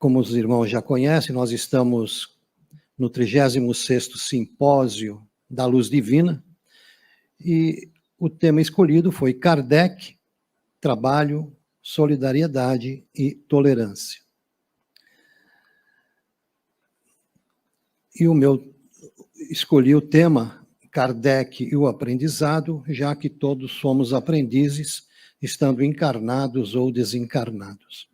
Como os irmãos já conhecem, nós estamos no 36º Simpósio da Luz Divina, e o tema escolhido foi Kardec, Trabalho, Solidariedade e Tolerância. E escolhi o tema Kardec e o aprendizado, já que todos somos aprendizes, estando encarnados ou desencarnados.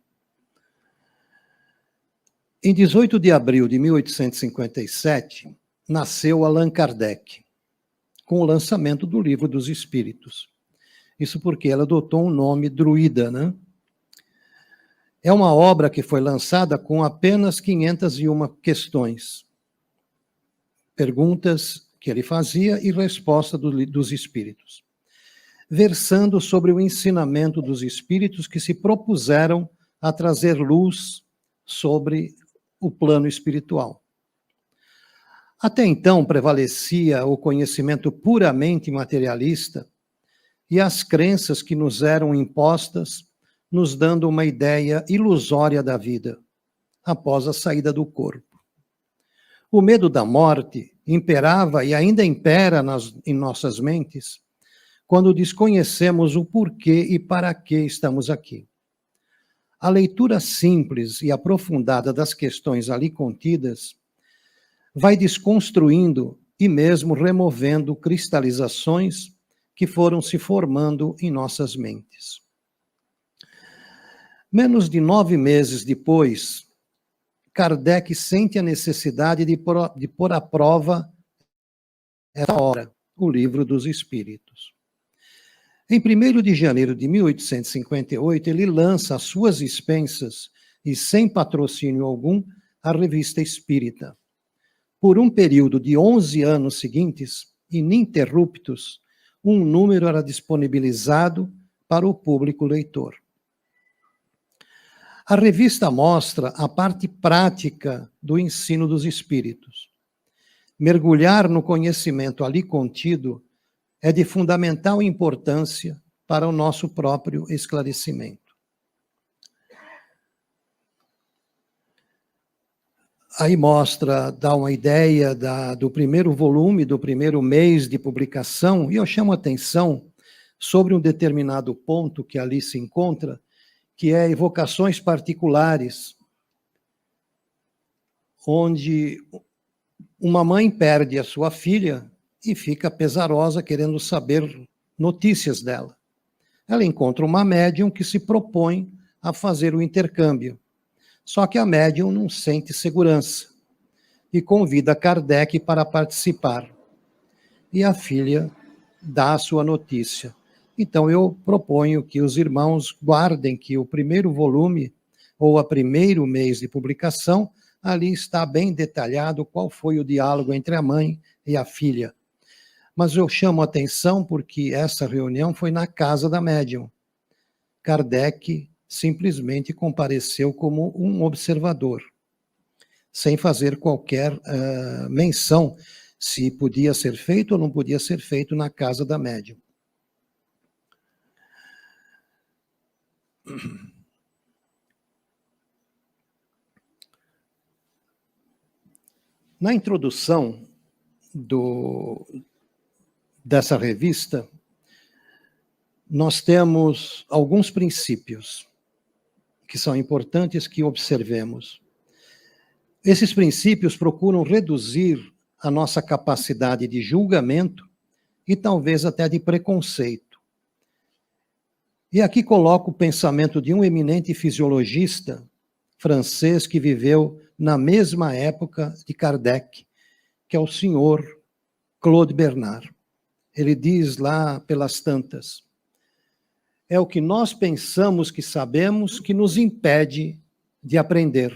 Em 18 de abril de 1857, nasceu Allan Kardec, com o lançamento do Livro dos Espíritos. Isso porque ela adotou um nome druida, né? É uma obra que foi lançada com apenas 501 questões, perguntas que ele fazia e resposta dos espíritos, versando sobre o ensinamento dos espíritos que se propuseram a trazer luz sobre o plano espiritual. Até então prevalecia o conhecimento puramente materialista e as crenças que nos eram impostas, nos dando uma ideia ilusória da vida, após a saída do corpo. O medo da morte imperava e ainda impera em nossas mentes, quando desconhecemos o porquê e para que estamos aqui. A leitura simples e aprofundada das questões ali contidas vai desconstruindo e mesmo removendo cristalizações que foram se formando em nossas mentes. Menos de 9 meses depois, Kardec sente a necessidade de pôr à prova essa obra, o Livro dos Espíritos. Em 1º de janeiro de 1858, ele lança às suas expensas e sem patrocínio algum a Revista Espírita. Por um período de 11 anos seguintes, ininterruptos, um número era disponibilizado para o público leitor. A revista mostra a parte prática do ensino dos espíritos. Mergulhar no conhecimento ali contido é de fundamental importância para o nosso próprio esclarecimento. Aí dá uma ideia do primeiro volume, do primeiro mês de publicação, e eu chamo a atenção sobre um determinado ponto que ali se encontra, que é evocações particulares, onde uma mãe perde a sua filha e fica pesarosa querendo saber notícias dela. Ela encontra uma médium que se propõe a fazer o intercâmbio. Só que a médium não sente segurança e convida Kardec para participar. E a filha dá a sua notícia. Então eu proponho que os irmãos guardem que o primeiro volume, ou o primeiro mês de publicação, ali está bem detalhado qual foi o diálogo entre a mãe e a filha. Mas eu chamo a atenção porque essa reunião foi na casa da médium. Kardec simplesmente compareceu como um observador, sem fazer qualquer menção se podia ser feito ou não podia ser feito na casa da médium. Na introdução dessa revista, nós temos alguns princípios que são importantes que observemos. Esses princípios procuram reduzir a nossa capacidade de julgamento e talvez até de preconceito. E aqui coloco o pensamento de um eminente fisiologista francês que viveu na mesma época de Kardec, que é o senhor Claude Bernard. Ele diz lá pelas tantas: é o que nós pensamos que sabemos que nos impede de aprender.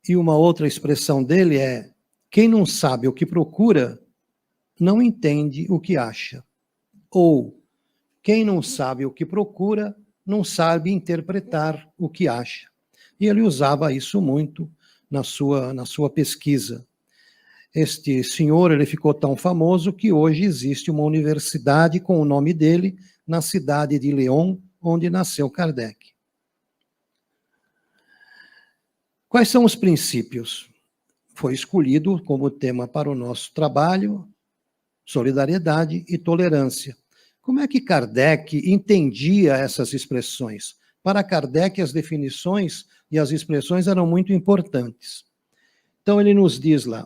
E uma outra expressão dele é: quem não sabe o que procura, não entende o que acha. Ou, quem não sabe o que procura, não sabe interpretar o que acha. E ele usava isso muito na sua pesquisa. Este senhor, ele ficou tão famoso que hoje existe uma universidade com o nome dele na cidade de Lyon, onde nasceu Kardec. Quais são os princípios? Foi escolhido como tema para o nosso trabalho solidariedade e tolerância. Como é que Kardec entendia essas expressões? Para Kardec, as definições e as expressões eram muito importantes. Então, ele nos diz lá,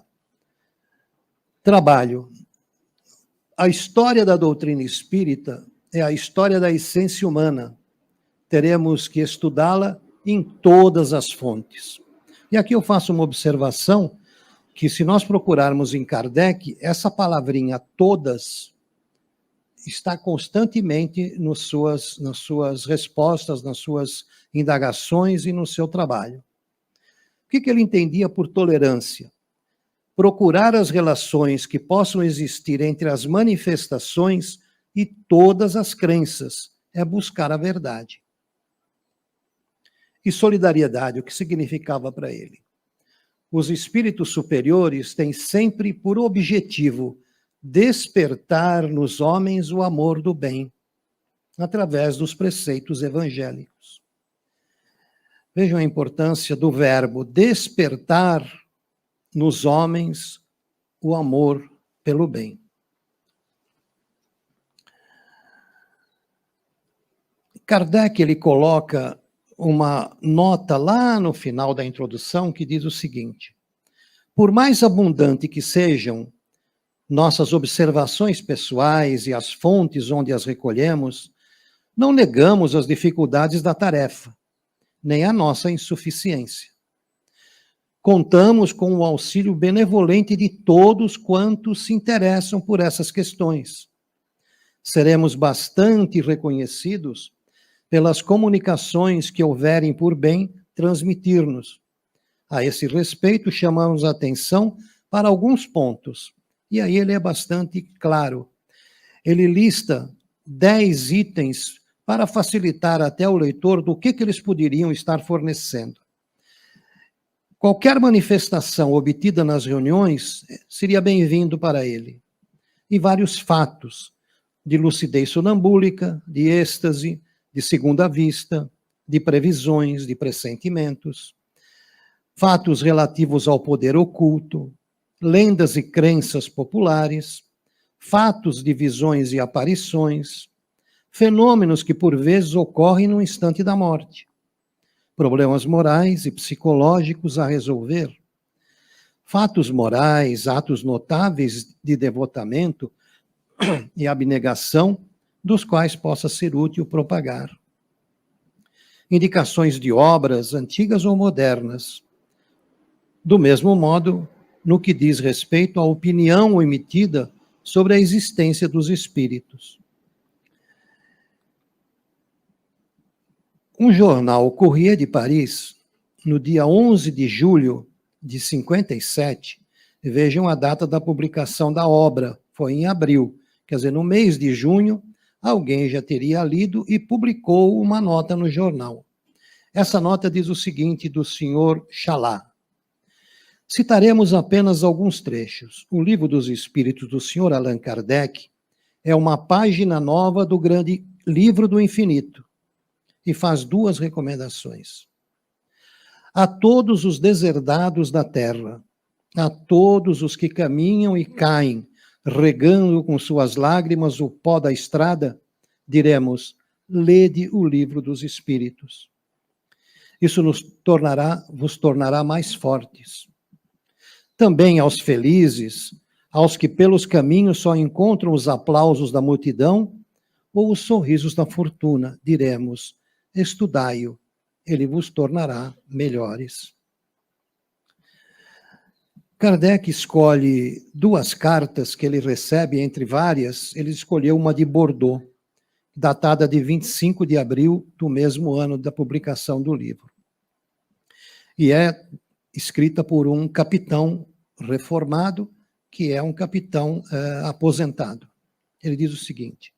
trabalho. A história da doutrina espírita é a história da essência humana. Teremos que estudá-la em todas as fontes. E aqui eu faço uma observação, que se nós procurarmos em Kardec, essa palavrinha todas está constantemente nas suas respostas, nas suas indagações e no seu trabalho. O que ele entendia por tolerância? Procurar as relações que possam existir entre as manifestações e todas as crenças, é buscar a verdade. E solidariedade, o que significava para ele? Os espíritos superiores têm sempre por objetivo despertar nos homens o amor do bem, através dos preceitos evangélicos. Vejam a importância do verbo despertar nos homens o amor pelo bem. Kardec, ele coloca uma nota lá no final da introdução que diz o seguinte: por mais abundante que sejam nossas observações pessoais e as fontes onde as recolhemos, não negamos as dificuldades da tarefa, nem a nossa insuficiência. Contamos com o auxílio benevolente de todos quantos se interessam por essas questões. Seremos bastante reconhecidos pelas comunicações que houverem por bem transmitir-nos. A esse respeito, chamamos a atenção para alguns pontos. E aí ele é bastante claro. Ele lista 10 itens para facilitar até o leitor do que eles poderiam estar fornecendo. Qualquer manifestação obtida nas reuniões seria bem-vindo para ele. E vários fatos de lucidez sonambúlica, de êxtase, de segunda vista, de previsões, de pressentimentos, fatos relativos ao poder oculto, lendas e crenças populares, fatos de visões e aparições, fenômenos que por vezes ocorrem no instante da morte, problemas morais e psicológicos a resolver, fatos morais, atos notáveis de devotamento e abnegação, dos quais possa ser útil propagar. Indicações de obras antigas ou modernas. Do mesmo modo, no que diz respeito à opinião emitida sobre a existência dos espíritos. Um jornal, o Courrier de Paris, no dia 11 de julho de 57, vejam a data da publicação da obra, foi em abril, quer dizer, no mês de junho, alguém já teria lido e publicou uma nota no jornal. Essa nota diz o seguinte do senhor Chalá. Citaremos apenas alguns trechos. O Livro dos Espíritos do senhor Allan Kardec é uma página nova do grande Livro do Infinito e faz 2 recomendações. A todos os deserdados da terra, a todos os que caminham e caem, regando com suas lágrimas o pó da estrada, diremos, lede o Livro dos Espíritos. Isso vos tornará mais fortes. Também aos felizes, aos que pelos caminhos só encontram os aplausos da multidão ou os sorrisos da fortuna, diremos, estudai-o, ele vos tornará melhores. Kardec escolhe 2 cartas que ele recebe, entre várias, ele escolheu uma de Bordeaux, datada de 25 de abril do mesmo ano da publicação do livro. E é escrita por um capitão reformado, que é um capitão aposentado. Ele diz o seguinte: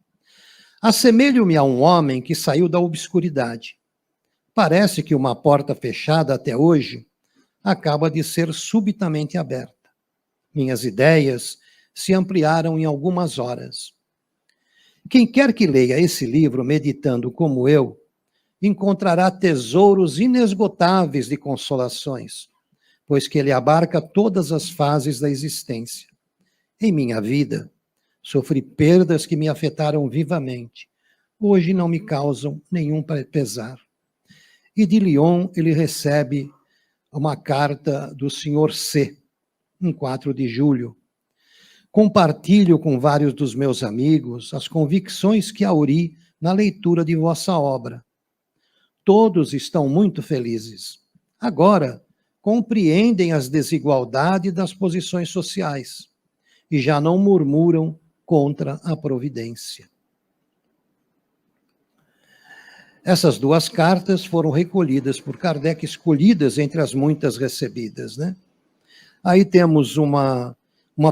assemelho-me a um homem que saiu da obscuridade. Parece que uma porta fechada até hoje acaba de ser subitamente aberta. Minhas ideias se ampliaram em algumas horas. Quem quer que leia esse livro meditando como eu, encontrará tesouros inesgotáveis de consolações, pois que ele abarca todas as fases da existência. Em minha vida, sofri perdas que me afetaram vivamente. Hoje não me causam nenhum pesar. E de Lyon ele recebe uma carta do Sr. C, em 4 de julho. Compartilho com vários dos meus amigos as convicções que auri na leitura de vossa obra. Todos estão muito felizes. Agora, compreendem as desigualdades das posições sociais e já não murmuram contra a providência. Essas 2 cartas foram recolhidas por Kardec, escolhidas entre as muitas recebidas, né? Aí temos uma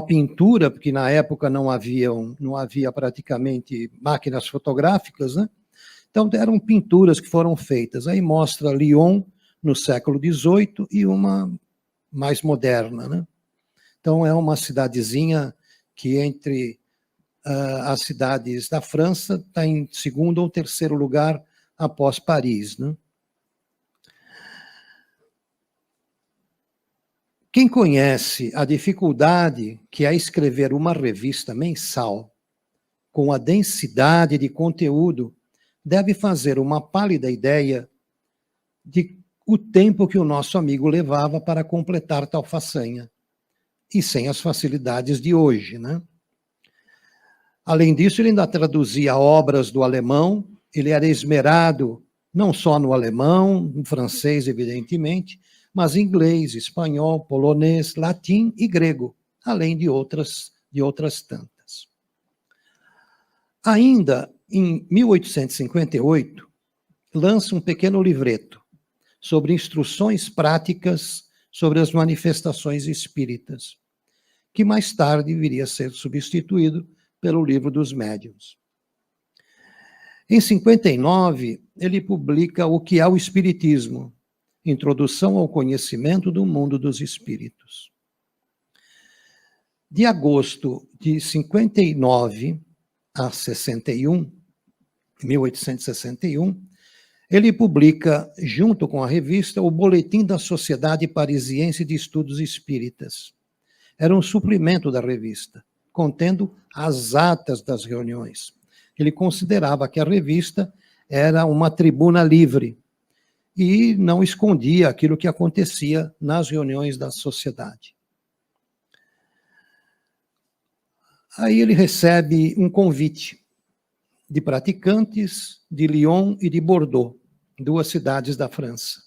pintura, porque na época não havia praticamente máquinas fotográficas, né? Então eram pinturas que foram feitas. Aí mostra Lyon no século XVIII e uma mais moderna, né? Então é uma cidadezinha que entre as cidades da França está em 2º ou 3º lugar após Paris, né? Quem conhece a dificuldade que é escrever uma revista mensal com a densidade de conteúdo, deve fazer uma pálida ideia de o tempo que o nosso amigo levava para completar tal façanha, e sem as facilidades de hoje, né? Além disso, ele ainda traduzia obras do alemão, ele era esmerado não só no alemão, no francês, evidentemente, mas inglês, espanhol, polonês, latim e grego, além de outras tantas. Ainda em 1858, lança um pequeno livreto sobre instruções práticas sobre as manifestações espíritas, que mais tarde viria a ser substituído pelo Livro dos Médiuns. Em 59, ele publica O que é o Espiritismo, Introdução ao Conhecimento do Mundo dos Espíritos. De agosto de 59 a 61, 1861, ele publica, junto com a revista, o Boletim da Sociedade Parisiense de Estudos Espíritas. Era um suplemento da revista, contendo as atas das reuniões. Ele considerava que a revista era uma tribuna livre e não escondia aquilo que acontecia nas reuniões da sociedade. Aí ele recebe um convite de praticantes de Lyon e de Bordeaux, 2 cidades da França.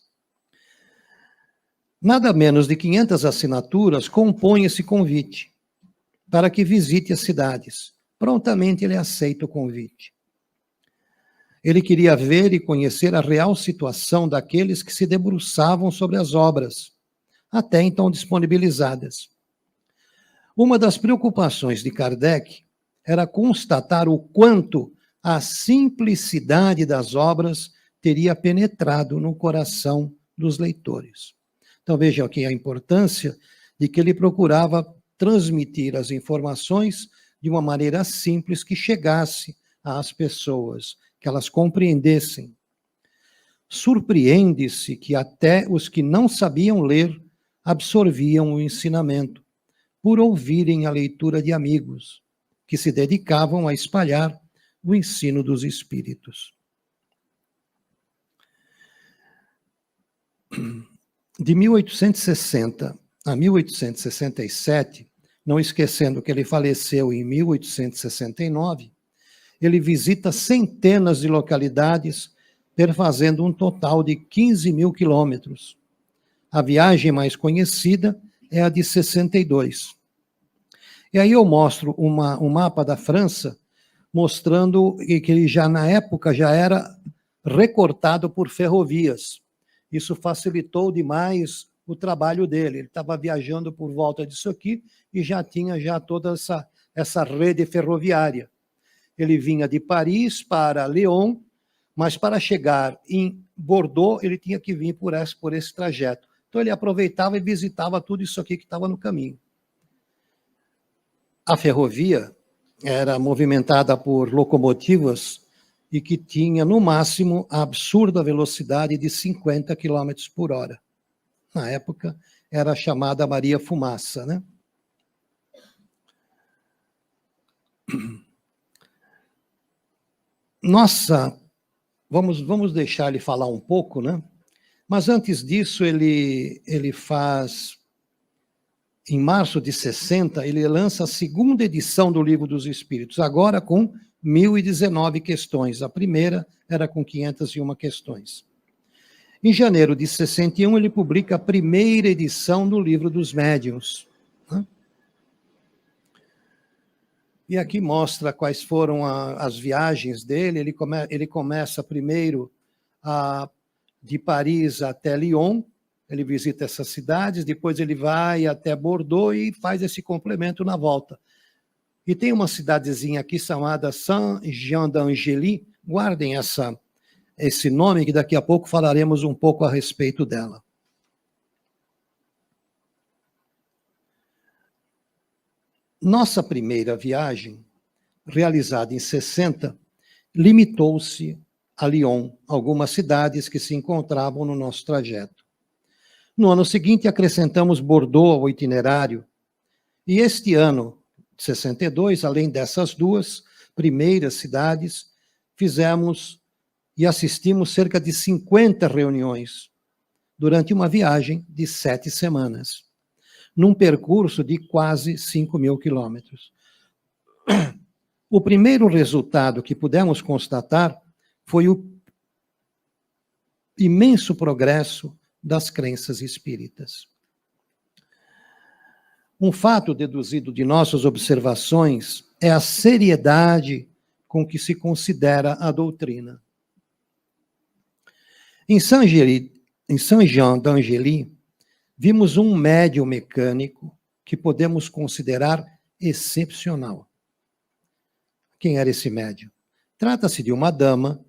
Nada menos de 500 assinaturas compõem esse convite para que visite as cidades. Prontamente ele aceita o convite. Ele queria ver e conhecer a real situação daqueles que se debruçavam sobre as obras, até então disponibilizadas. Uma das preocupações de Kardec era constatar o quanto a simplicidade das obras teria penetrado no coração dos leitores. Então vejam aqui a importância de que ele procurava transmitir as informações de uma maneira simples que chegasse às pessoas, que elas compreendessem. Surpreende-se que até os que não sabiam ler absorviam o ensinamento, por ouvirem a leitura de amigos, que se dedicavam a espalhar o ensino dos espíritos. De 1860 a 1867, não esquecendo que ele faleceu em 1869, ele visita centenas de localidades, perfazendo um total de 15 mil quilômetros. A viagem mais conhecida é a de 62. E aí eu mostro um mapa da França, mostrando que ele já, na época, já era recortado por ferrovias. Isso facilitou demais o trabalho dele. Ele estava viajando por volta disso aqui e já tinha toda essa rede ferroviária. Ele vinha de Paris para Lyon, mas para chegar em Bordeaux, ele tinha que vir por esse trajeto. Então ele aproveitava e visitava tudo isso aqui que estava no caminho. A ferrovia era movimentada por locomotivas e que tinha, no máximo, a absurda velocidade de 50 km por hora. Na época, era chamada Maria Fumaça, né? Nossa, vamos deixar ele falar um pouco, né? Mas antes disso, ele faz, em março de 60, ele lança a segunda edição do Livro dos Espíritos, agora com 1019 questões. A primeira era com 501 questões. Em janeiro de 61, ele publica a primeira edição do Livro dos Médiuns. Né? E aqui mostra quais foram as viagens dele. Ele começa primeiro de Paris até Lyon, ele visita essas cidades, depois ele vai até Bordeaux e faz esse complemento na volta. E tem uma cidadezinha aqui chamada Saint-Jean-d'Angély, guardem esse nome, que daqui a pouco falaremos um pouco a respeito dela. Nossa primeira viagem, realizada em 60, limitou-se a Lyon, algumas cidades que se encontravam no nosso trajeto. No ano seguinte, acrescentamos Bordeaux ao itinerário, e este ano, 62, além dessas duas primeiras cidades, fizemos e assistimos cerca de 50 reuniões, durante uma viagem de 7 semanas, num percurso de quase 5.000 quilômetros. O primeiro resultado que pudemos constatar foi o imenso progresso das crenças espíritas. Um fato deduzido de nossas observações é a seriedade com que se considera a doutrina. Em Saint-Jean-d'Angély, vimos um médium mecânico que podemos considerar excepcional. Quem era esse médium? Trata-se de uma dama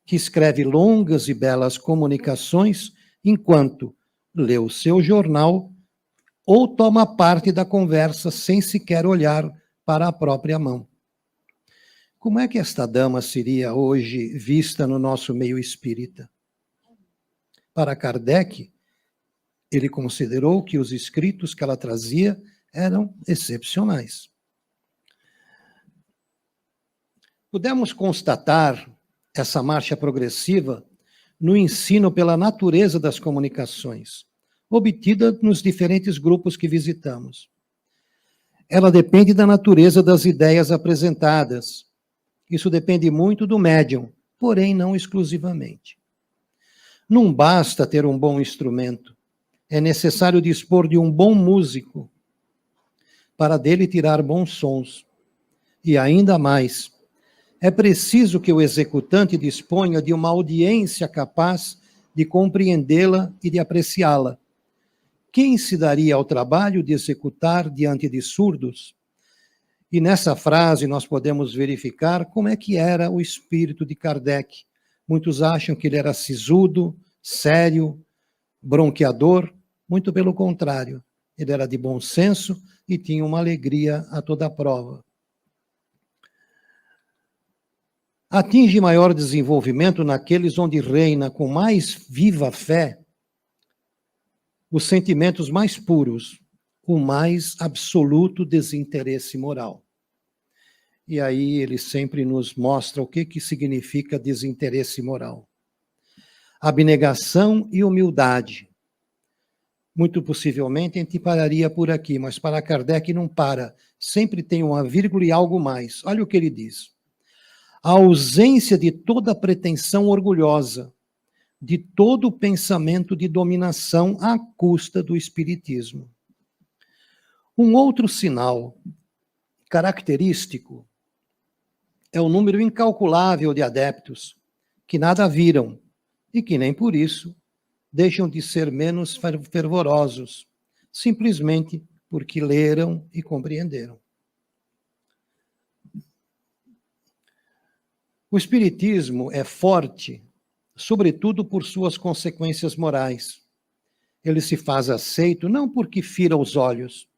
que escreve longas e belas comunicações enquanto lê o seu jornal ou toma parte da conversa sem sequer olhar para a própria mão. Como é que esta dama seria hoje vista no nosso meio espírita? Para Kardec, ele considerou que os escritos que ela trazia eram excepcionais. Pudemos constatar essa marcha progressiva no ensino pela natureza das comunicações, obtida nos diferentes grupos que visitamos. Ela depende da natureza das ideias apresentadas. Isso depende muito do médium, porém não exclusivamente. Não basta ter um bom instrumento, é necessário dispor de um bom músico para dele tirar bons sons. E ainda mais, é preciso que o executante disponha de uma audiência capaz de compreendê-la e de apreciá-la. Quem se daria ao trabalho de executar diante de surdos? E nessa frase nós podemos verificar como é que era o espírito de Kardec. Muitos acham que ele era sisudo, sério, bronqueador. Muito pelo contrário, ele era de bom senso e tinha uma alegria a toda prova. Atinge maior desenvolvimento naqueles onde reina com mais viva fé os sentimentos mais puros, o mais absoluto desinteresse moral. E aí ele sempre nos mostra o que significa desinteresse moral. Abnegação e humildade. Muito possivelmente a gente pararia por aqui, mas para Kardec não para. Sempre tem uma vírgula e algo mais. Olha o que ele diz. A ausência de toda pretensão orgulhosa, de todo pensamento de dominação à custa do espiritismo. Um outro sinal característico é o número incalculável de adeptos que nada viram e que nem por isso deixam de ser menos fervorosos, simplesmente porque leram e compreenderam. O espiritismo é forte, sobretudo por suas consequências morais. Ele se faz aceito não porque fira os olhos,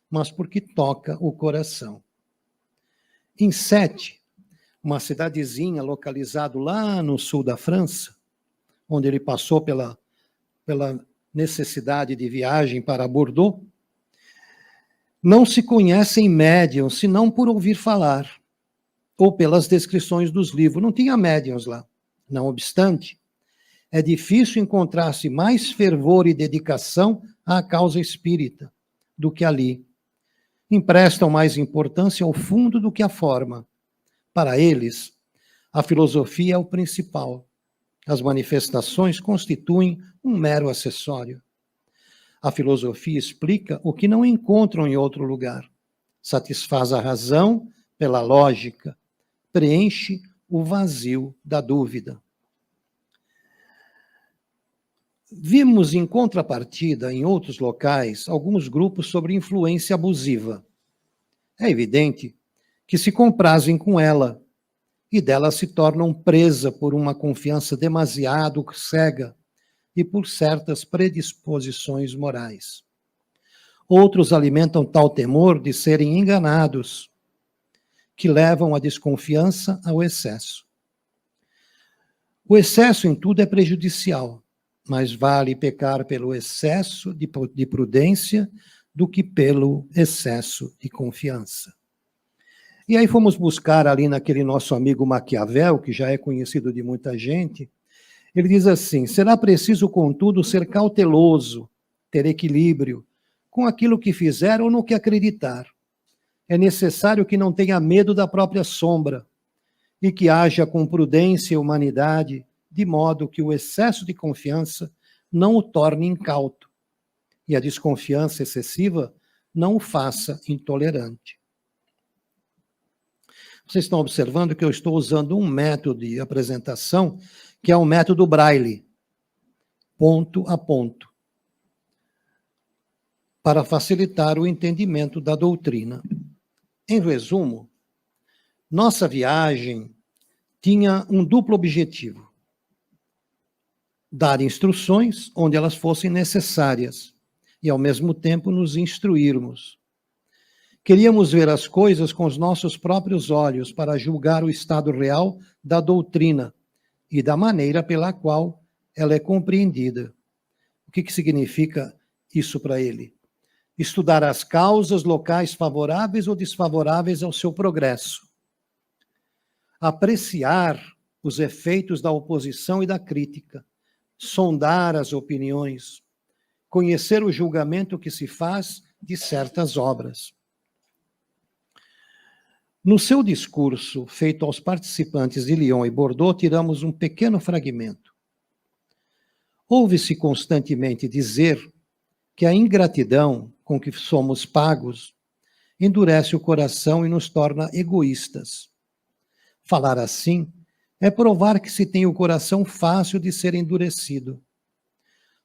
mas porque toca o coração. Em 7, uma cidadezinha localizada lá no sul da França, onde ele passou pela necessidade de viagem para Bordeaux, não se conhecem médiuns senão por ouvir falar, ou pelas descrições dos livros. Não tinha médiuns lá. Não obstante, é difícil encontrar-se mais fervor e dedicação à causa espírita do que ali. Emprestam mais importância ao fundo do que à forma. Para eles, a filosofia é o principal. As manifestações constituem um mero acessório. A filosofia explica o que não encontram em outro lugar. Satisfaz a razão pela lógica, preenche o vazio da dúvida. Vimos em contrapartida, em outros locais, alguns grupos sobre influência abusiva. É evidente que se comprazem com ela e dela se tornam presa por uma confiança demasiado cega e por certas predisposições morais. Outros alimentam tal temor de serem enganados, que levam a desconfiança ao excesso. O excesso em tudo é prejudicial, mas vale pecar pelo excesso de prudência do que pelo excesso de confiança. E aí fomos buscar ali naquele nosso amigo Maquiavel, que já é conhecido de muita gente. Ele diz assim: será preciso, contudo, ser cauteloso, ter equilíbrio com aquilo que fizer ou no que acreditar. É necessário que não tenha medo da própria sombra e que haja com prudência e humanidade, de modo que o excesso de confiança não o torne incauto e a desconfiança excessiva não o faça intolerante. Vocês estão observando que eu estou usando um método de apresentação que é o método Braille, ponto a ponto, para facilitar o entendimento da doutrina. Em resumo, nossa viagem tinha um duplo objetivo: dar instruções onde elas fossem necessárias e, ao mesmo tempo, nos instruirmos. Queríamos ver as coisas com os nossos próprios olhos para julgar o estado real da doutrina e da maneira pela qual ela é compreendida. O que significa isso para ele? Estudar as causas locais favoráveis ou desfavoráveis ao seu progresso. Apreciar os efeitos da oposição e da crítica. Sondar as opiniões. Conhecer o julgamento que se faz de certas obras. No seu discurso, feito aos participantes de Lyon e Bordeaux, tiramos um pequeno fragmento. Ouve-se constantemente dizer que a ingratidão com que somos pagos endurece o coração e nos torna egoístas. Falar assim é provar que se tem o coração fácil de ser endurecido.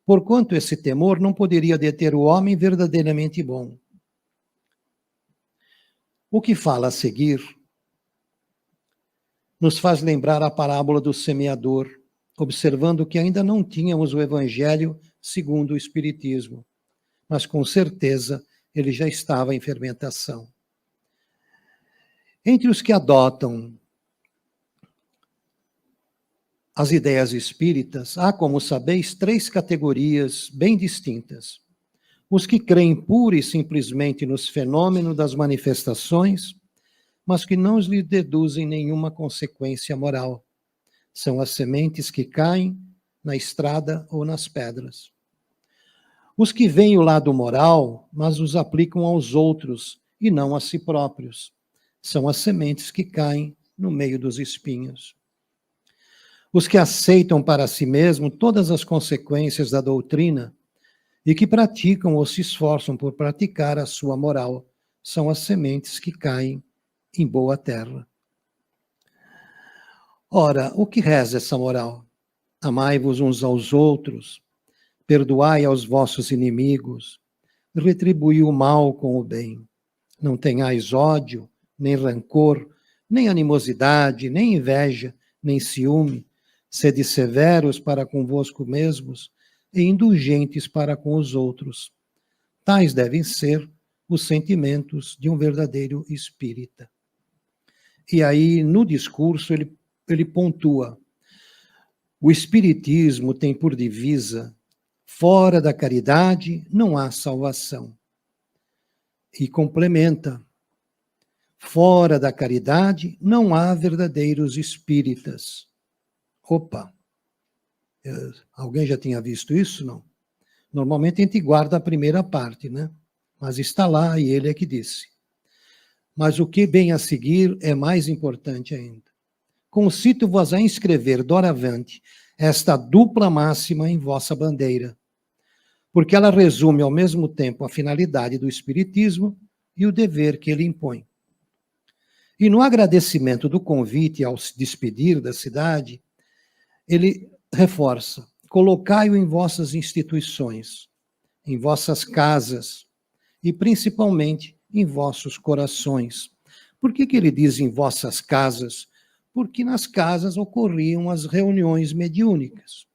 Porquanto esse temor não poderia deter o homem verdadeiramente bom. O que fala a seguir nos faz lembrar a parábola do semeador, observando que ainda não tínhamos o Evangelho segundo o Espiritismo, mas com certeza ele já estava em fermentação. Entre os que adotam as ideias espíritas, há, como sabeis, 3 categorias bem distintas. Os que creem pura e simplesmente nos fenômenos das manifestações, mas que não lhe deduzem nenhuma consequência moral. São as sementes que caem na estrada ou nas pedras. Os que veem o lado moral, mas os aplicam aos outros e não a si próprios. São as sementes que caem no meio dos espinhos. Os que aceitam para si mesmo todas as consequências da doutrina e que praticam ou se esforçam por praticar a sua moral, são as sementes que caem em boa terra. Ora, o que reza essa moral? Amai-vos uns aos outros, perdoai aos vossos inimigos, retribuí o mal com o bem. Não tenhais ódio, nem rancor, nem animosidade, nem inveja, nem ciúme. Sede severos para convosco mesmos e indulgentes para com os outros. Tais devem ser os sentimentos de um verdadeiro espírita. E aí, no discurso, ele pontua: o Espiritismo tem por divisa: fora da caridade não há salvação. E complementa: fora da caridade não há verdadeiros espíritas. Opa! Alguém já tinha visto isso? Não. Normalmente a gente guarda a primeira parte, né? Mas está lá e ele é que disse. Mas o que vem a seguir é mais importante ainda. Concito-vos a inscrever doravante esta dupla máxima em vossa bandeira, porque ela resume ao mesmo tempo a finalidade do Espiritismo e o dever que ele impõe. E no agradecimento do convite ao se despedir da cidade, ele reforça: colocai-o em vossas instituições, em vossas casas e principalmente em vossos corações. Por que ele diz em vossas casas? Porque nas casas ocorriam as reuniões mediúnicas.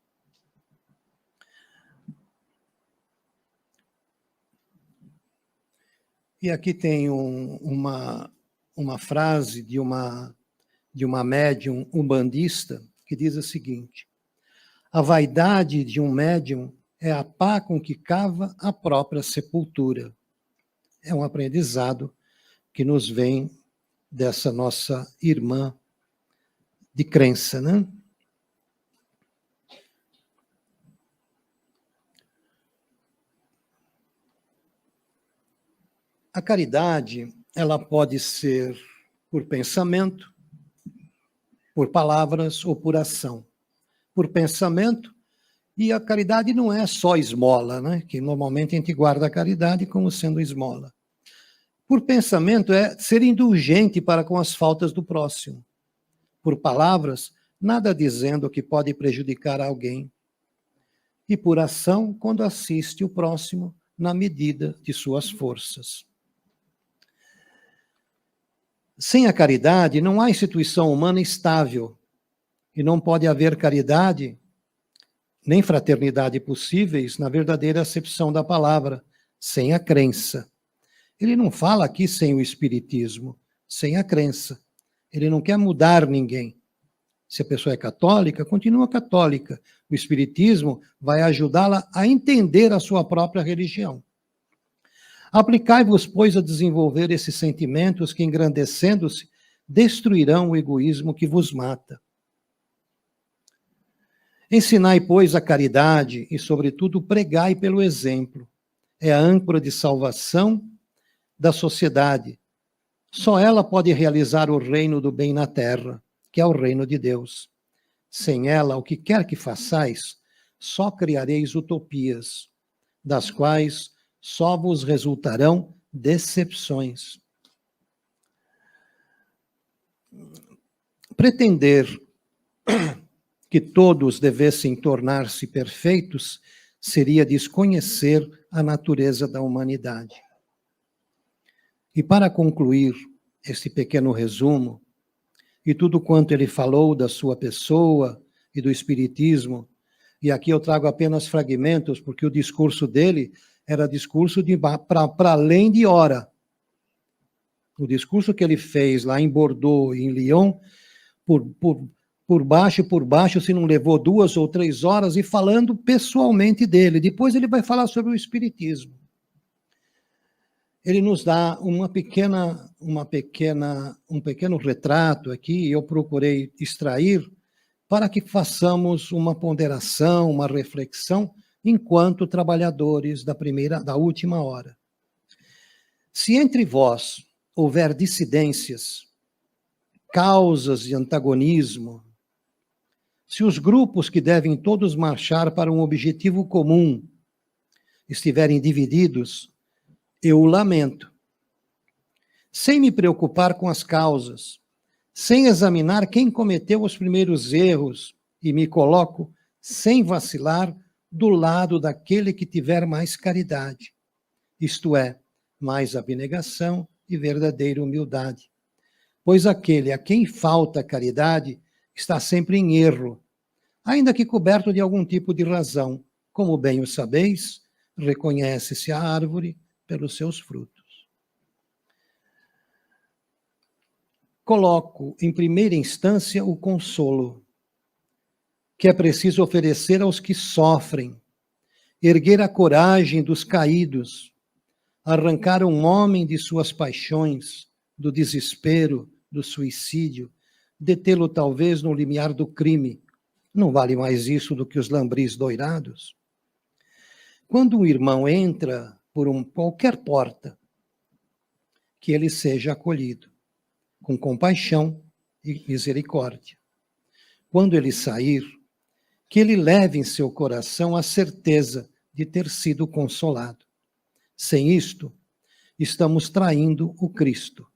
E aqui tem uma frase de uma médium umbandista que diz o seguinte: a vaidade de um médium é a pá com que cava a própria sepultura. É um aprendizado que nos vem dessa nossa irmã de crença, né? A caridade, ela pode ser por pensamento, por palavras ou por ação. Por pensamento, e a caridade não é só esmola, né? Que normalmente a gente guarda a caridade como sendo esmola. Por pensamento é ser indulgente para com as faltas do próximo. Por palavras, nada dizendo que pode prejudicar alguém. E por ação, quando assiste o próximo na medida de suas forças. Sem a caridade, não há instituição humana estável. E não pode haver caridade, nem fraternidade possíveis, na verdadeira acepção da palavra, sem a crença. Ele não fala aqui sem o espiritismo, sem a crença. Ele não quer mudar ninguém. Se a pessoa é católica, continua católica. O espiritismo vai ajudá-la a entender a sua própria religião. Aplicai-vos, pois, a desenvolver esses sentimentos que, engrandecendo-se, destruirão o egoísmo que vos mata. Ensinai, pois, a caridade e, sobretudo, pregai pelo exemplo. É a âncora de salvação da sociedade. Só ela pode realizar o reino do bem na terra, que é o reino de Deus. Sem ela, o que quer que façais, só criareis utopias, das quais só vos resultarão decepções. Pretender que todos devessem tornar-se perfeitos seria desconhecer a natureza da humanidade. E para concluir esse pequeno resumo, e tudo quanto ele falou da sua pessoa e do espiritismo, e aqui eu trago apenas fragmentos, porque o discurso dele era discurso para além de hora. O discurso que ele fez lá em Bordeaux e em Lyon, por baixo, se não levou 2 ou 3 horas, e falando pessoalmente dele. Depois ele vai falar sobre o espiritismo. Ele nos dá um pequeno retrato aqui, eu procurei extrair, para que façamos uma ponderação, uma reflexão, enquanto trabalhadores da última hora. Se entre vós houver dissidências, causas de antagonismo, se os grupos que devem todos marchar para um objetivo comum estiverem divididos, eu o lamento. Sem me preocupar com as causas, sem examinar quem cometeu os primeiros erros, e me coloco, sem vacilar, do lado daquele que tiver mais caridade, isto é, mais abnegação e verdadeira humildade. Pois aquele a quem falta caridade está sempre em erro, ainda que coberto de algum tipo de razão. Como bem o sabeis, reconhece-se a árvore pelos seus frutos. coloco em primeira instância o consolo, que é preciso oferecer aos que sofrem, erguer a coragem dos caídos, arrancar um homem de suas paixões, do desespero, do suicídio, detê-lo talvez no limiar do crime. Não vale mais isso do que os lambris doirados? Quando um irmão entra por qualquer porta, que ele seja acolhido, com compaixão e misericórdia. Quando ele sair, que ele leve em seu coração a certeza de ter sido consolado. Sem isto, estamos traindo o Cristo.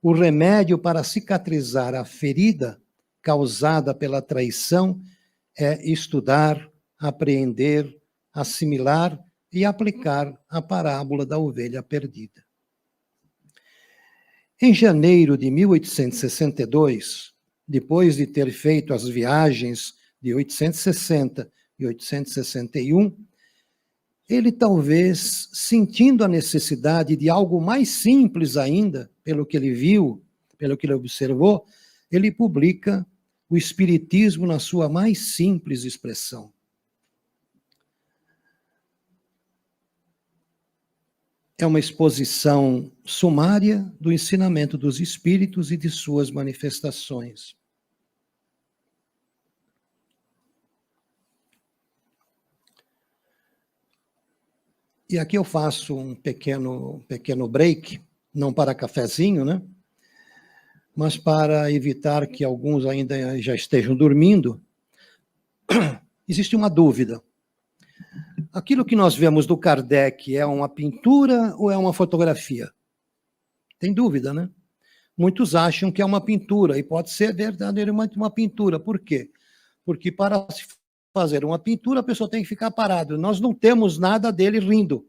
O remédio para cicatrizar a ferida causada pela traição é estudar, apreender, assimilar e aplicar a parábola da ovelha perdida. Em janeiro de 1862, depois de ter feito as viagens de 860 e 861, ele talvez, sentindo a necessidade de algo mais simples ainda, pelo que ele viu, pelo que ele observou, ele publica o Espiritismo na sua mais simples expressão. É uma exposição sumária do ensinamento dos espíritos e de suas manifestações. E aqui eu faço um pequeno break, não para cafezinho, né? Mas para evitar que alguns ainda já estejam dormindo. Existe uma dúvida. Aquilo que nós vemos do Kardec é uma pintura ou é uma fotografia? Tem dúvida, né? Muitos acham que é uma pintura, e pode ser verdadeiramente uma pintura. Por quê? Porque para se fazer uma pintura, a pessoa tem que ficar parada. Nós não temos nada dele rindo.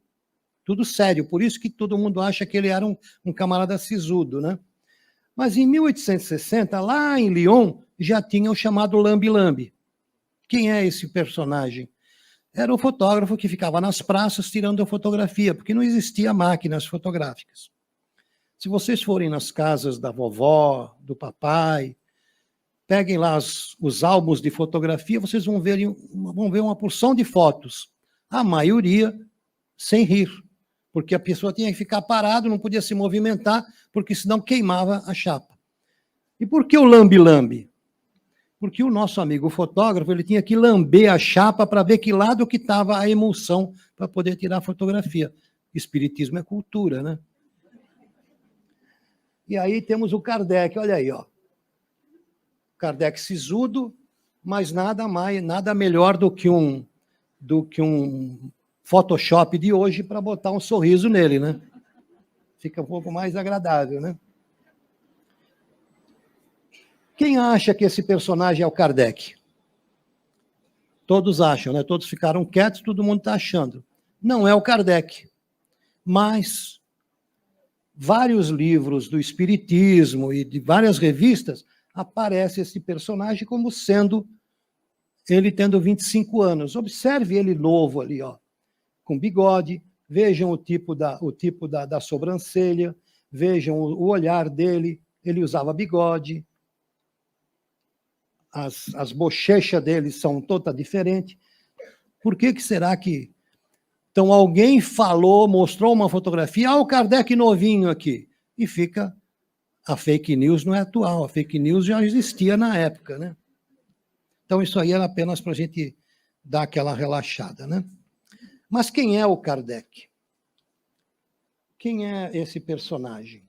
Tudo sério. Por isso que todo mundo acha que ele era um camarada sisudo, né? Mas em 1860, lá em Lyon, já tinha o chamado lambe-lambe. Quem é esse personagem? Era o fotógrafo que ficava nas praças tirando a fotografia, porque não existia máquinas fotográficas. Se vocês forem nas casas da vovó, do papai, peguem lá os álbuns de fotografia, vocês vão ver uma porção de fotos. A maioria sem rir, porque a pessoa tinha que ficar parada, não podia se movimentar, porque senão queimava a chapa. E por que o lambe-lambe? Porque o nosso amigo fotógrafo, ele tinha que lamber a chapa para ver que lado que estava a emulsão para poder tirar a fotografia. Espiritismo é cultura, né? E aí temos o Kardec, olha aí, ó. Kardec sisudo, mas nada melhor do que um Photoshop de hoje para botar um sorriso nele, né? Fica um pouco mais agradável, né? Quem acha que esse personagem é o Kardec? Todos acham, né? Todos ficaram quietos, todo mundo está achando. Não é o Kardec. Mas vários livros do Espiritismo e de várias revistas aparece esse personagem como sendo ele tendo 25 anos. Observe ele novo ali, ó, com bigode. Vejam o tipo da sobrancelha. Vejam o olhar dele. Ele usava bigode. As bochechas dele são todas diferentes. Por que será que... Então, alguém falou, mostrou uma fotografia, o Kardec novinho aqui, e fica... A fake news não é atual, a fake news já existia na época, né? Então, isso aí era apenas para a gente dar aquela relaxada, né? Mas quem é o Kardec? Quem é esse personagem?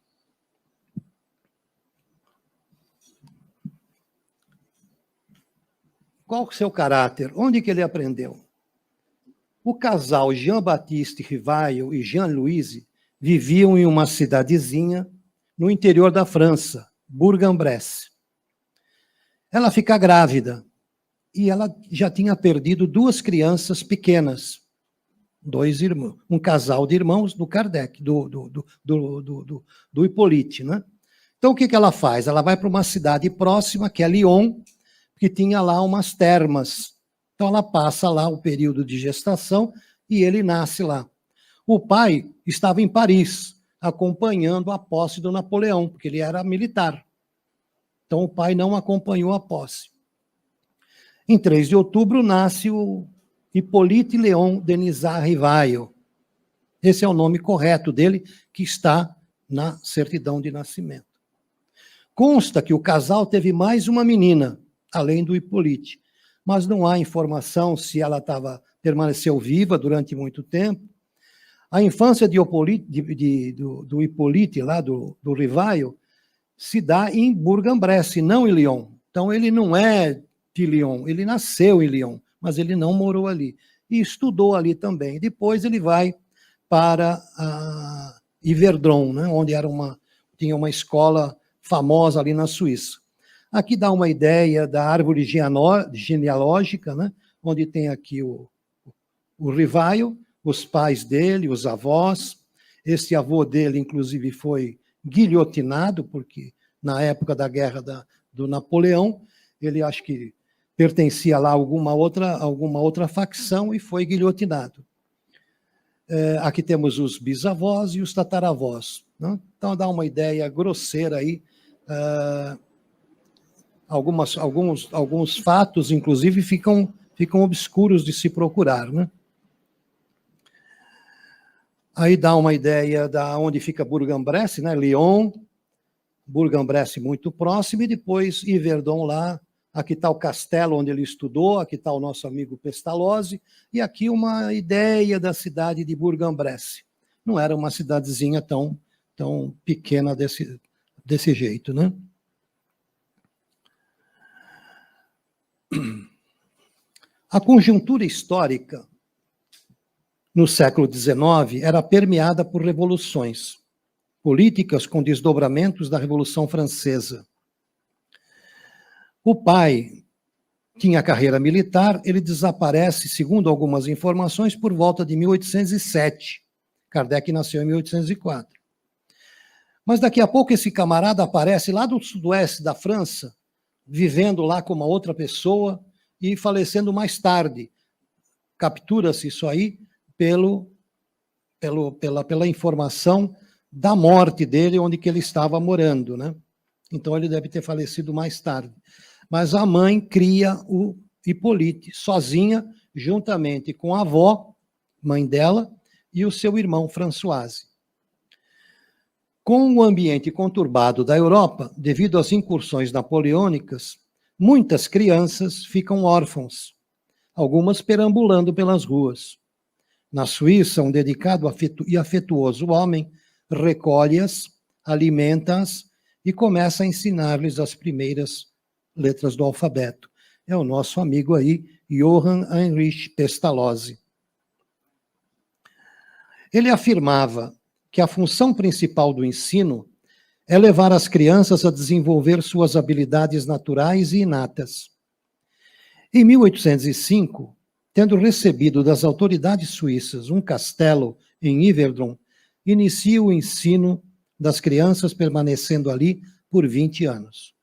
Qual o seu caráter? Onde que ele aprendeu? O casal Jean-Baptiste Rivail e Jean-Louise viviam em uma cidadezinha no interior da França, Bourg-en-Bresse. Ela fica grávida e ela já tinha perdido 2 crianças pequenas, 2 irmãos, um casal de irmãos do Kardec, do Hippolyte, né? Então, o que ela faz? Ela vai para uma cidade próxima, que é Lyon, que tinha lá umas termas. Então, ela passa lá o período de gestação e ele nasce lá. O pai estava em Paris, acompanhando a posse do Napoleão, porque ele era militar. Então, o pai não acompanhou a posse. Em 3 de outubro, nasce o Hippolyte Léon Denisard Rivail. Esse é o nome correto dele, que está na certidão de nascimento. Consta que o casal teve mais uma menina, além do Hippolyte, mas não há informação se ela permaneceu viva durante muito tempo. A infância do Hippolyte, lá do Rivail, se dá em Bourg-en-Bresse, não em Lyon. Então, ele não é de Lyon, ele nasceu em Lyon, mas ele não morou ali. E estudou ali também. Depois ele vai para Yverdon, né, onde tinha uma escola famosa ali na Suíça. Aqui dá uma ideia da árvore genealógica, né, onde tem aqui o Rivail, os pais dele, os avós. Esse avô dele, inclusive, foi guilhotinado, porque na época da guerra do Napoleão, ele acho que pertencia lá a alguma outra facção e foi guilhotinado. Aqui temos os bisavós e os tataravós, né? Então dá uma ideia grosseira aí. Alguns fatos, inclusive, ficam obscuros de se procurar, né? Aí dá uma ideia de onde fica Bourg-en-Bresse, né? Lyon, Bourg-en-Bresse muito próximo, e depois Yverdon lá. Aqui está o castelo onde ele estudou, aqui está o nosso amigo Pestalozzi, e aqui uma ideia da cidade de Bourg-en-Bresse. Não era uma cidadezinha tão pequena desse jeito, né? A conjuntura histórica no século XIX era permeada por revoluções políticas com desdobramentos da Revolução Francesa. O pai tinha carreira militar, ele desaparece, segundo algumas informações, por volta de 1807. Kardec nasceu em 1804. Mas daqui a pouco esse camarada aparece lá do sudoeste da França, vivendo lá com uma outra pessoa e falecendo mais tarde. Captura-se isso aí pela informação da morte dele, onde que ele estava morando, né? Então ele deve ter falecido mais tarde. Mas a mãe cria o Hippolyte sozinha, juntamente com a avó, mãe dela, e o seu irmão Françoise. Com o ambiente conturbado da Europa, devido às incursões napoleônicas, muitas crianças ficam órfãos, algumas perambulando pelas ruas. Na Suíça, um dedicado e afetuoso homem recolhe-as, alimenta-as e começa a ensinar-lhes as primeiras letras do alfabeto. É o nosso amigo aí, Johann Heinrich Pestalozzi. Ele afirmava que a função principal do ensino é levar as crianças a desenvolver suas habilidades naturais e inatas. Em 1805, tendo recebido das autoridades suíças um castelo em Yverdon, inicia o ensino das crianças, permanecendo ali por 20 anos.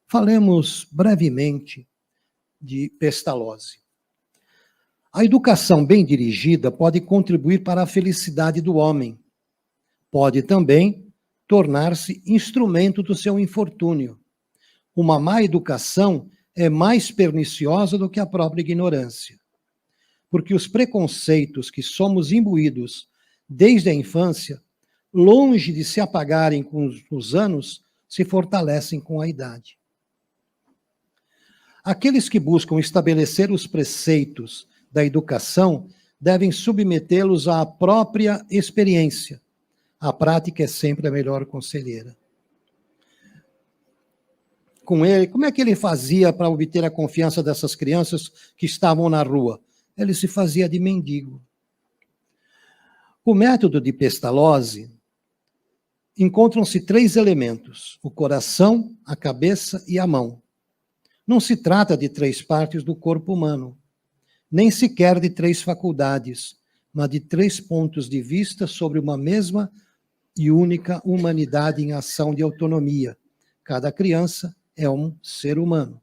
Falemos brevemente de Pestalozzi. A educação bem dirigida pode contribuir para a felicidade do homem. Pode também tornar-se instrumento do seu infortúnio. Uma má educação é mais perniciosa do que a própria ignorância, porque os preconceitos que somos imbuídos desde a infância, longe de se apagarem com os anos, se fortalecem com a idade. Aqueles que buscam estabelecer os preceitos da educação devem submetê-los à própria experiência. A prática é sempre a melhor conselheira. Com ele, como é que ele fazia para obter a confiança dessas crianças que estavam na rua? Ele se fazia de mendigo. O método de Pestalozzi encontram-se 3 elementos: o coração, a cabeça e a mão. Não se trata de 3 partes do corpo humano, nem sequer de 3 faculdades, mas de 3 pontos de vista sobre uma mesma e única humanidade em ação de autonomia. Cada criança é um ser humano.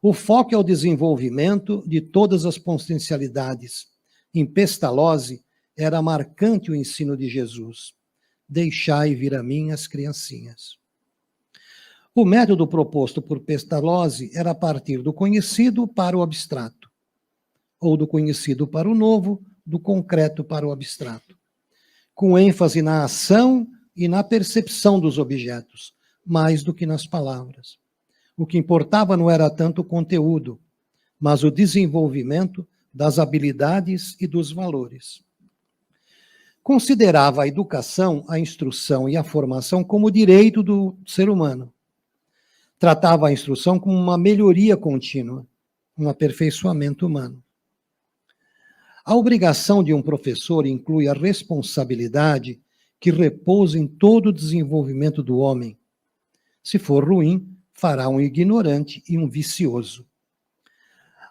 O foco é o desenvolvimento de todas as potencialidades. Em Pestalozzi, era marcante o ensino de Jesus: deixai vir a mim as criancinhas. O método proposto por Pestalozzi era partir do conhecido para o abstrato, ou do conhecido para o novo, do concreto para o abstrato, com ênfase na ação e na percepção dos objetos, mais do que nas palavras. O que importava não era tanto o conteúdo, mas o desenvolvimento das habilidades e dos valores. Considerava a educação, a instrução e a formação como direito do ser humano. Tratava a instrução como uma melhoria contínua, um aperfeiçoamento humano. A obrigação de um professor inclui a responsabilidade que repousa em todo o desenvolvimento do homem. Se for ruim, fará um ignorante e um vicioso.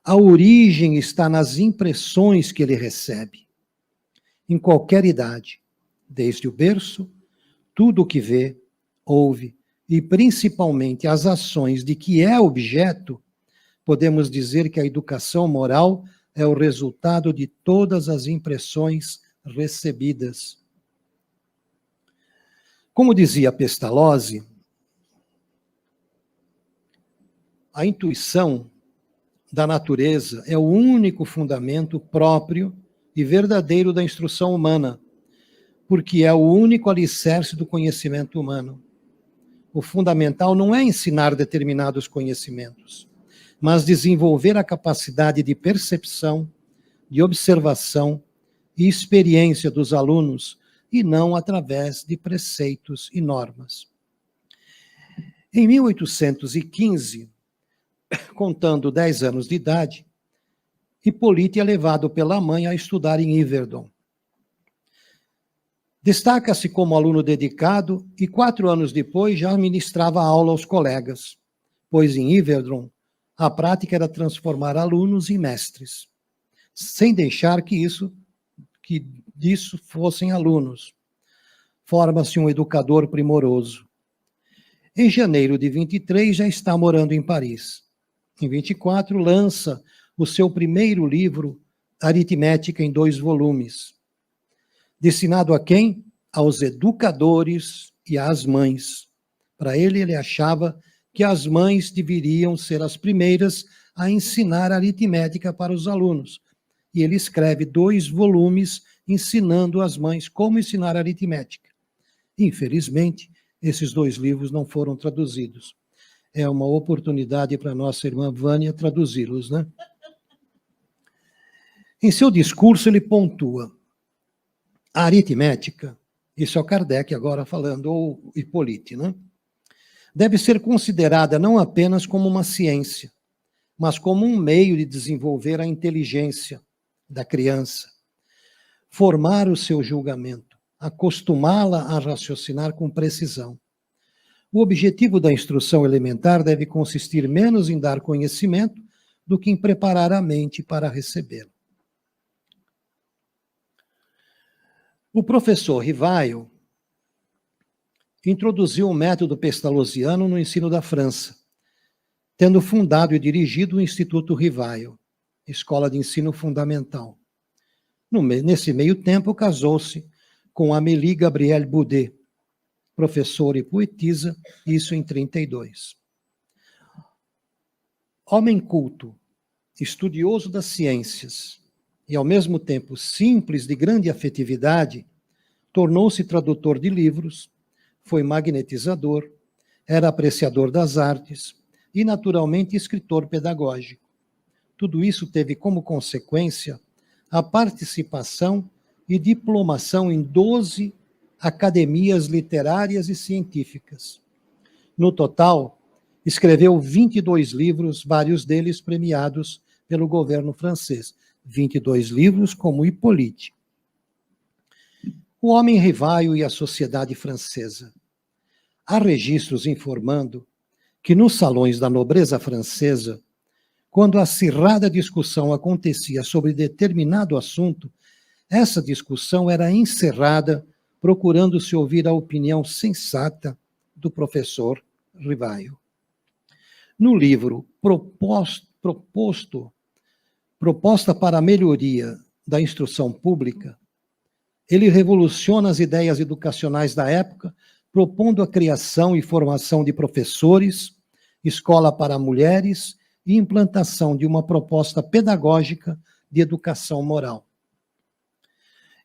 A origem está nas impressões que ele recebe. Em qualquer idade, desde o berço, tudo o que vê, ouve e principalmente as ações de que é objeto, podemos dizer que a educação moral é o resultado de todas as impressões recebidas. Como dizia Pestalozzi, a intuição da natureza é o único fundamento próprio e verdadeiro da instrução humana, porque é o único alicerce do conhecimento humano. O fundamental não é ensinar determinados conhecimentos, mas desenvolver a capacidade de percepção, de observação e experiência dos alunos, e não através de preceitos e normas. Em 1815, contando 10 anos de idade, Hippolyte é levado pela mãe a estudar em Yverdon. Destaca-se como aluno dedicado e 4 anos depois já ministrava aula aos colegas, pois em Yverdon a prática era transformar alunos em mestres, sem deixar que disso fossem alunos. Forma-se um educador primoroso. Em janeiro de 23 já está morando em Paris. Em 24 lança o seu primeiro livro, Aritmética, em 2 volumes. Destinado a quem? Aos educadores e às mães. Para ele achava que as mães deveriam ser as primeiras a ensinar aritmética para os alunos. E ele escreve 2 volumes ensinando as mães como ensinar aritmética. Infelizmente, esses 2 livros não foram traduzidos. É uma oportunidade para nossa irmã Vânia traduzi-los, né? Em seu discurso, ele pontua a aritmética, isso é o Kardec agora falando, ou Hippolyte, né? Deve ser considerada não apenas como uma ciência, mas como um meio de desenvolver a inteligência da criança, formar o seu julgamento, acostumá-la a raciocinar com precisão. O objetivo da instrução elementar deve consistir menos em dar conhecimento do que em preparar a mente para recebê-lo. O professor Rivaio introduziu o método pestalozziano no ensino da França, tendo fundado e dirigido o Instituto Rivaio, Escola de Ensino Fundamental. Nesse meio tempo, casou-se com Amélie Gabrielle Boudet, professora e poetisa, isso em 32. Homem culto, estudioso das ciências e, ao mesmo tempo, simples de grande afetividade, tornou-se tradutor de livros, foi magnetizador, era apreciador das artes e, naturalmente, escritor pedagógico. Tudo isso teve como consequência a participação e diplomação em 12 academias literárias e científicas. No total, escreveu 22 livros, vários deles premiados pelo governo francês. 22 livros como Hippolyte. O homem Rivaio e a sociedade francesa. Há registros informando que nos salões da nobreza francesa, quando acirrada discussão acontecia sobre determinado assunto, essa discussão era encerrada procurando-se ouvir a opinião sensata do professor Rivaio. No livro Proposta para a Melhoria da Instrução Pública, ele revoluciona as ideias educacionais da época propondo a criação e formação de professores, escola para mulheres e implantação de uma proposta pedagógica de educação moral.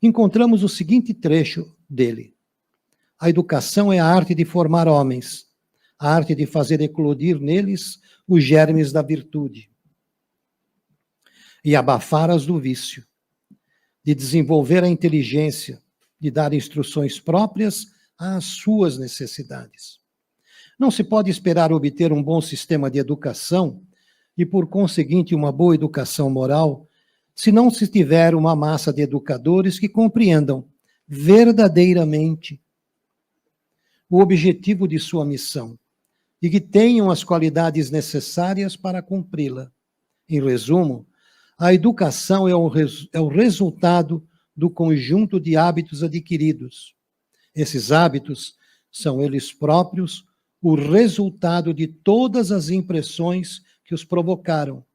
Encontramos o seguinte trecho dele: a educação é a arte de formar homens, a arte de fazer eclodir neles os germes da virtude e abafar as do vício, de desenvolver a inteligência, de dar instruções próprias às suas necessidades. Não se pode esperar obter um bom sistema de educação e, por conseguinte, uma boa educação moral, se não se tiver uma massa de educadores que compreendam verdadeiramente o objetivo de sua missão e que tenham as qualidades necessárias para cumpri-la. Em resumo, a educação é o resultado do conjunto de hábitos adquiridos. Esses hábitos são eles próprios o resultado de todas as impressões que os provocaram.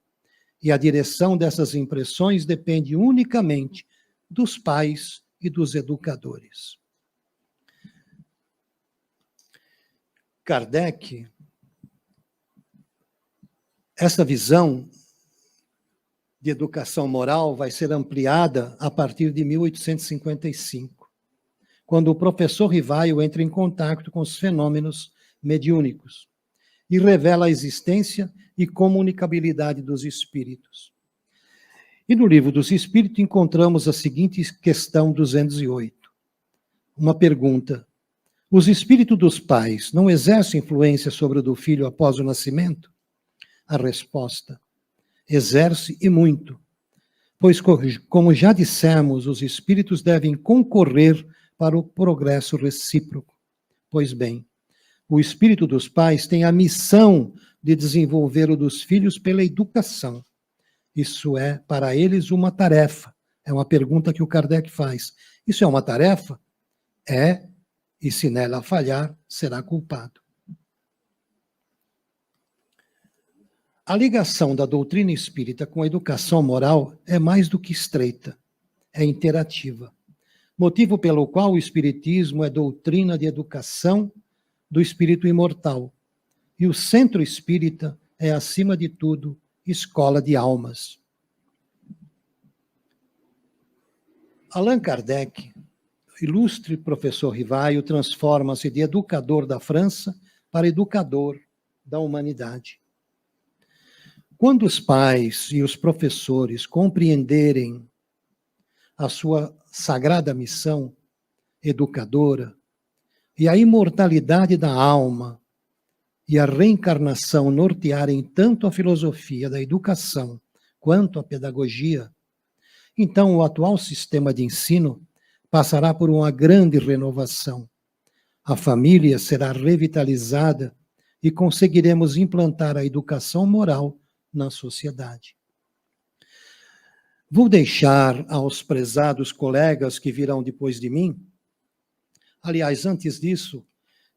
E a direção dessas impressões depende unicamente dos pais e dos educadores. Kardec, essa visão de educação moral vai ser ampliada a partir de 1855, quando o professor Rivaio entra em contato com os fenômenos mediúnicos e revela a existência e comunicabilidade dos espíritos. E no Livro dos Espíritos encontramos a seguinte questão 208. Uma pergunta: os espíritos dos pais não exercem influência sobre o do filho após o nascimento? A resposta: exerce e muito, pois, como já dissemos, os espíritos devem concorrer para o progresso recíproco. Pois bem, o espírito dos pais tem a missão de desenvolver o dos filhos pela educação. Isso é, para eles, uma tarefa. É uma pergunta que o Kardec faz. Isso é uma tarefa? É, e se nela falhar, será culpado. A ligação da doutrina espírita com a educação moral é mais do que estreita, é interativa. Motivo pelo qual o espiritismo é doutrina de educação do espírito imortal. E o centro espírita é, acima de tudo, escola de almas. Allan Kardec, ilustre professor Rivaio, transforma-se de educador da França para educador da humanidade. Quando os pais e os professores compreenderem a sua sagrada missão educadora e a imortalidade da alma e a reencarnação nortearem tanto a filosofia da educação quanto a pedagogia, então o atual sistema de ensino passará por uma grande renovação. A família será revitalizada e conseguiremos implantar a educação moral na sociedade. Vou deixar aos prezados colegas que virão depois de mim. Aliás, antes disso,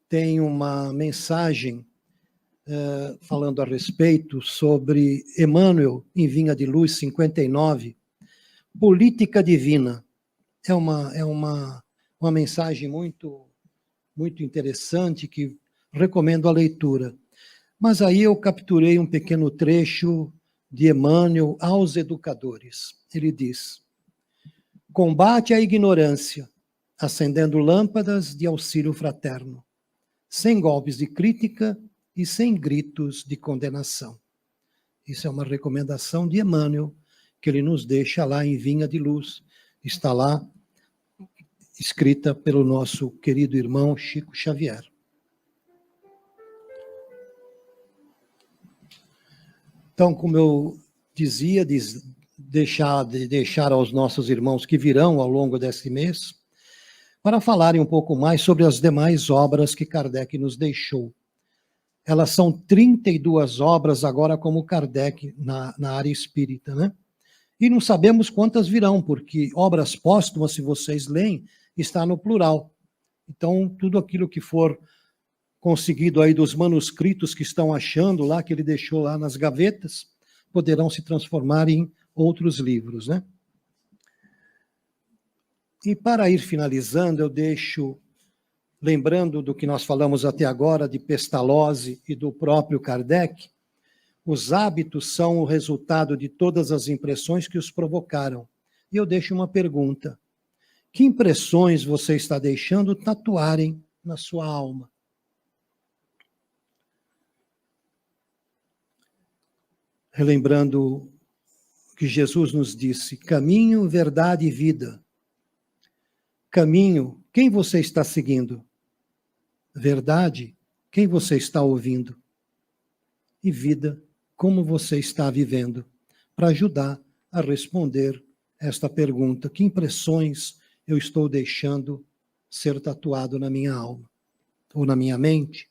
tem uma mensagem falando a respeito sobre Emmanuel, em Vinha de Luz 59, Política Divina. É uma mensagem muito interessante que recomendo a leitura. Mas aí eu capturei um pequeno trecho de Emmanuel aos educadores. Ele diz: combate a ignorância, acendendo lâmpadas de auxílio fraterno, sem golpes de crítica e sem gritos de condenação. Isso é uma recomendação de Emmanuel, que ele nos deixa lá em Vinha de Luz. Está lá, escrita pelo nosso querido irmão Chico Xavier. Então, como eu dizia, deixar aos nossos irmãos que virão ao longo deste mês, para falarem um pouco mais sobre as demais obras que Kardec nos deixou. Elas são 32 obras agora como Kardec na área espírita, né? E não sabemos quantas virão, porque obras póstumas, se vocês leem, está no plural. Então, tudo aquilo que for conseguido aí dos manuscritos que estão achando lá, que ele deixou lá nas gavetas, poderão se transformar em outros livros, né? E para ir finalizando, eu deixo lembrando do que nós falamos até agora de Pestalozzi e do próprio Kardec, os hábitos são o resultado de todas as impressões que os provocaram. E eu deixo uma pergunta: que impressões você está deixando tatuarem na sua alma? Relembrando que Jesus nos disse: caminho, verdade e vida. Caminho, quem você está seguindo? Verdade, quem você está ouvindo? E vida, como você está vivendo? Para ajudar a responder esta pergunta: que impressões eu estou deixando ser tatuado na minha alma ou na minha mente?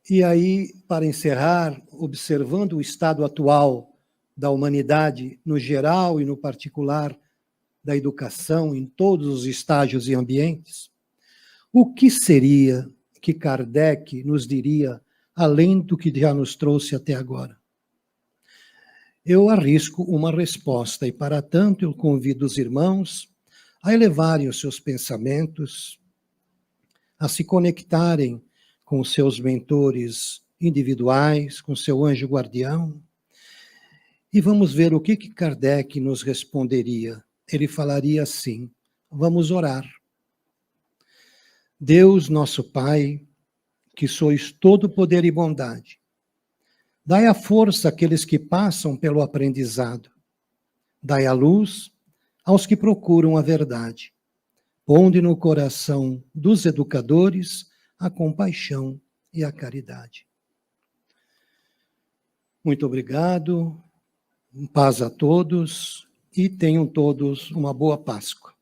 E aí, para encerrar, observando o estado atual da humanidade no geral e no particular da educação em todos os estágios e ambientes, o que seria que Kardec nos diria além do que já nos trouxe até agora? Eu arrisco uma resposta e, para tanto, eu convido os irmãos a elevarem os seus pensamentos, a se conectarem com os seus mentores individuais, com seu anjo guardião, e vamos ver o que Kardec nos responderia. Ele falaria assim: vamos orar. Deus, nosso Pai, que sois todo poder e bondade, dai a força àqueles que passam pelo aprendizado, dai a luz aos que procuram a verdade, ponde no coração dos educadores a compaixão e a caridade. Muito obrigado, paz a todos e tenham todos uma boa Páscoa.